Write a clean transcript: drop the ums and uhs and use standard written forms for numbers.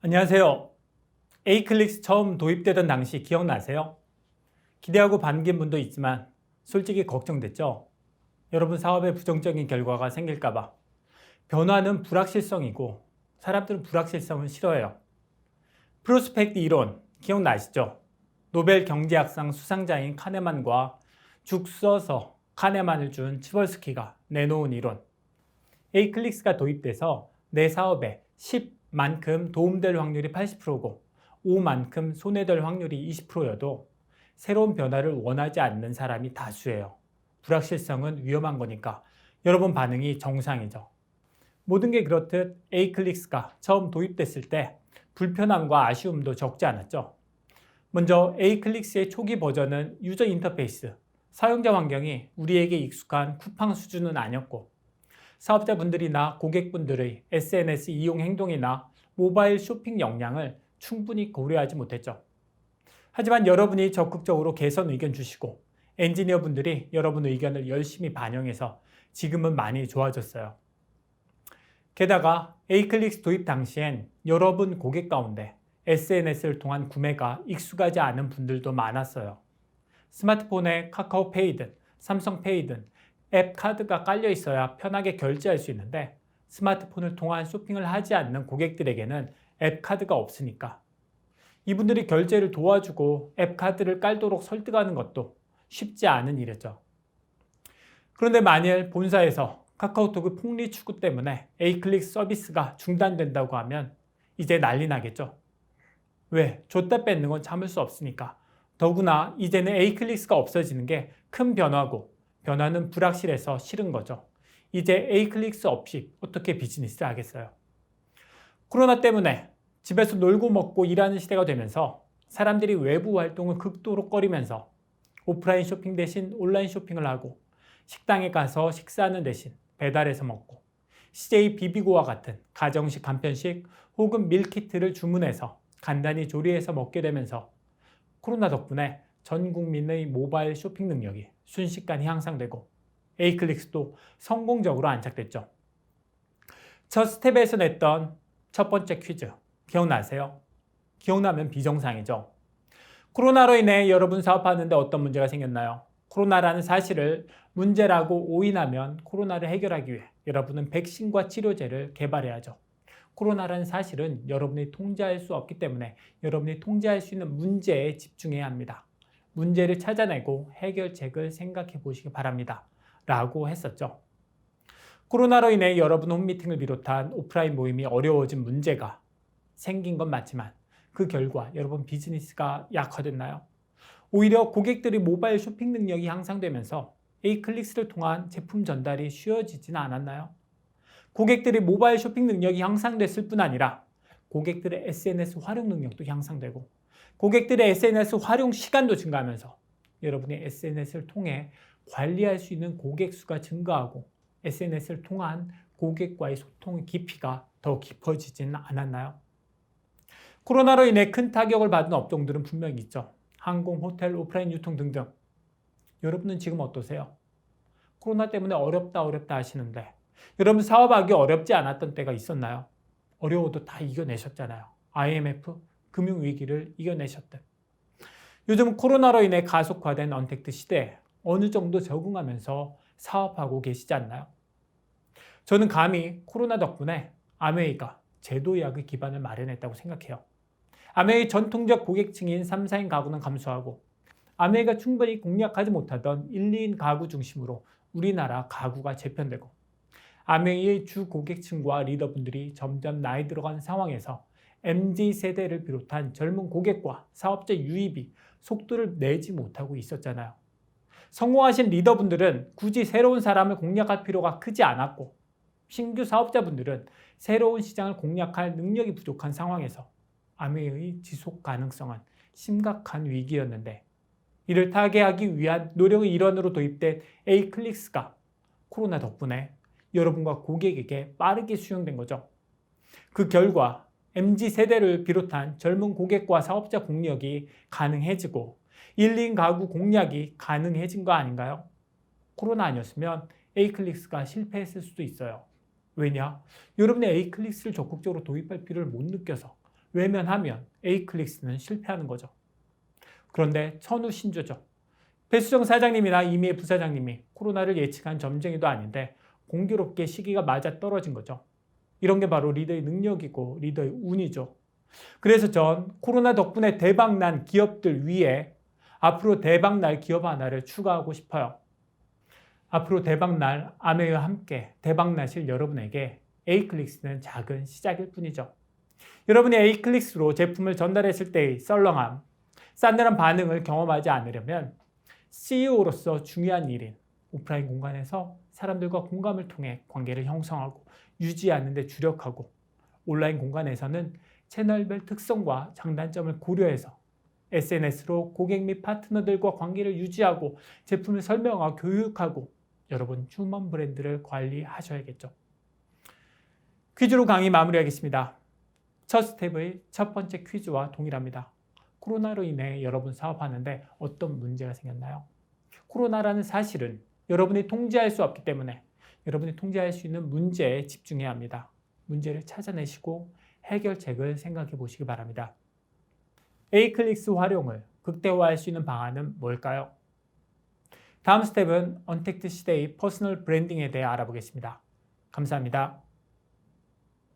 안녕하세요. 에이클릭스 처음 도입되던 당시 기억나세요? 기대하고 반긴 분도 있지만 솔직히 걱정됐죠? 여러분 사업에 부정적인 결과가 생길까봐. 변화는 불확실성이고 사람들은 불확실성을 싫어해요. 프로스펙트 이론 기억나시죠? 노벨 경제학상 수상자인 카네만과 죽 써서 카네만을 준 치벌스키가 내놓은 이론. 에이클릭스가 도입돼서 내 사업에 10만큼 도움될 확률이 80%고 5만큼 손해될 확률이 20%여도 새로운 변화를 원하지 않는 사람이 다수예요. 불확실성은 위험한 거니까 여러분 반응이 정상이죠. 모든 게 그렇듯 에이클릭스가 처음 도입됐을 때 불편함과 아쉬움도 적지 않았죠. 먼저 에이클릭스의 초기 버전은 유저 인터페이스, 사용자 환경이 우리에게 익숙한 쿠팡 수준은 아니었고 사업자분들이나 고객분들의 SNS 이용 행동이나 모바일 쇼핑 역량을 충분히 고려하지 못했죠. 하지만 여러분이 적극적으로 개선 의견 주시고 엔지니어분들이 여러분 의견을 열심히 반영해서 지금은 많이 좋아졌어요. 게다가 에이클릭스 도입 당시엔 여러분 고객 가운데 SNS를 통한 구매가 익숙하지 않은 분들도 많았어요. 스마트폰에 카카오페이든 삼성페이든 앱 카드가 깔려 있어야 편하게 결제할 수 있는데 스마트폰을 통한 쇼핑을 하지 않는 고객들에게는 앱 카드가 없으니까 이분들이 결제를 도와주고 앱 카드를 깔도록 설득하는 것도 쉽지 않은 일이었죠. 그런데 만일 본사에서 카카오톡의 폭리 추구 때문에 에이클릭 서비스가 중단된다고 하면 이제 난리 나겠죠. 왜? 줬다 뺏는 건 참을 수 없으니까. 더구나 이제는 에이클릭스가 없어지는 게 큰 변화고 변화는 불확실해서 싫은 거죠. 이제 에이클릭스 없이 어떻게 비즈니스를 하겠어요? 코로나 때문에 집에서 놀고 먹고 일하는 시대가 되면서 사람들이 외부 활동을 극도로 꺼리면서 오프라인 쇼핑 대신 온라인 쇼핑을 하고 식당에 가서 식사하는 대신 배달해서 먹고 CJ 비비고와 같은 가정식 간편식 혹은 밀키트를 주문해서 간단히 조리해서 먹게 되면서 코로나 덕분에 전 국민의 모바일 쇼핑 능력이 순식간에 향상되고 에이클릭스도 성공적으로 안착됐죠. 첫 스텝에서 냈던 첫 번째 퀴즈 기억나세요? 기억나면 비정상이죠. 코로나로 인해 여러분 사업하는데 어떤 문제가 생겼나요? 코로나라는 사실을 문제라고 오인하면 코로나를 해결하기 위해 여러분은 백신과 치료제를 개발해야죠. 코로나라는 사실은 여러분이 통제할 수 없기 때문에 여러분이 통제할 수 있는 문제에 집중해야 합니다. 문제를 찾아내고 해결책을 생각해 보시기 바랍니다. 라고 했었죠. 코로나로 인해 여러분 홈미팅을 비롯한 오프라인 모임이 어려워진 문제가 생긴 건 맞지만 그 결과 여러분 비즈니스가 약화됐나요? 오히려 고객들이 모바일 쇼핑 능력이 향상되면서 에이클릭스를 통한 제품 전달이 쉬워지지는 않았나요? 고객들이 모바일 쇼핑 능력이 향상됐을 뿐 아니라 고객들의 SNS 활용 능력도 향상되고 고객들의 SNS 활용 시간도 증가하면서 여러분의 SNS를 통해 관리할 수 있는 고객 수가 증가하고 SNS를 통한 고객과의 소통의 깊이가 더 깊어지지는 않았나요? 코로나로 인해 큰 타격을 받은 업종들은 분명히 있죠. 항공, 호텔, 오프라인 유통 등등. 여러분은 지금 어떠세요? 코로나 때문에 어렵다 하시는데 여러분 사업하기 어렵지 않았던 때가 있었나요? 어려워도 다 이겨내셨잖아요. IMF, 금융위기를 이겨내셨듯. 요즘 코로나로 인해 가속화된 언택트 시대에 어느 정도 적응하면서 사업하고 계시지 않나요? 저는 감히 코로나 덕분에 아메이가 제도 예약의 기반을 마련했다고 생각해요. 아메이 전통적 고객층인 3, 4인 가구는 감소하고 아메이가 충분히 공략하지 못하던 1, 2인 가구 중심으로 우리나라 가구가 재편되고 아메이의 주 고객층과 리더분들이 점점 나이 들어가는 상황에서 MZ세대를 비롯한 젊은 고객과 사업자 유입이 속도를 내지 못하고 있었잖아요. 성공하신 리더분들은 굳이 새로운 사람을 공략할 필요가 크지 않았고 신규 사업자분들은 새로운 시장을 공략할 능력이 부족한 상황에서 아메이의 지속 가능성은 심각한 위기였는데 이를 타개하기 위한 노력의 일환으로 도입된 에이클릭스가 코로나 덕분에 여러분과 고객에게 빠르게 수용된 거죠. 그 결과 MZ세대를 비롯한 젊은 고객과 사업자 공략이 가능해지고 1, 2인 가구 공략이 가능해진 거 아닌가요? 코로나 아니었으면 에이클릭스가 실패했을 수도 있어요. 왜냐? 여러분의 에이클릭스를 적극적으로 도입할 필요를 못 느껴서 외면하면 A클릭스는 실패하는 거죠. 그런데 천우신조죠. 배수정 사장님이나 이미애 부사장님이 코로나를 예측한 점쟁이도 아닌데 공교롭게 시기가 맞아 떨어진 거죠. 이런 게 바로 리더의 능력이고 리더의 운이죠. 그래서 전 코로나 덕분에 대박난 기업들 위에 앞으로 대박날 기업 하나를 추가하고 싶어요. 앞으로 대박날 아메와 함께 대박나실 여러분에게 A클릭스는 작은 시작일 뿐이죠. 여러분이 A클릭스로 제품을 전달했을 때의 썰렁함, 싸늘한 반응을 경험하지 않으려면 CEO로서 중요한 일인 오프라인 공간에서 사람들과 공감을 통해 관계를 형성하고 유지하는 데 주력하고 온라인 공간에서는 채널별 특성과 장단점을 고려해서 SNS로 고객 및 파트너들과 관계를 유지하고 제품을 설명하고 교육하고 여러분 휴먼 브랜드를 관리하셔야겠죠. 퀴즈로 강의 마무리하겠습니다. 첫 스텝의 첫 번째 퀴즈와 동일합니다. 코로나로 인해 여러분 사업하는데 어떤 문제가 생겼나요? 코로나라는 사실은 여러분이 통제할 수 없기 때문에 여러분이 통제할 수 있는 문제에 집중해야 합니다. 문제를 찾아내시고 해결책을 생각해 보시기 바랍니다. A클릭스 활용을 극대화할 수 있는 방안은 뭘까요? 다음 스텝은 언택트 시대의 퍼스널 브랜딩에 대해 알아보겠습니다. 감사합니다.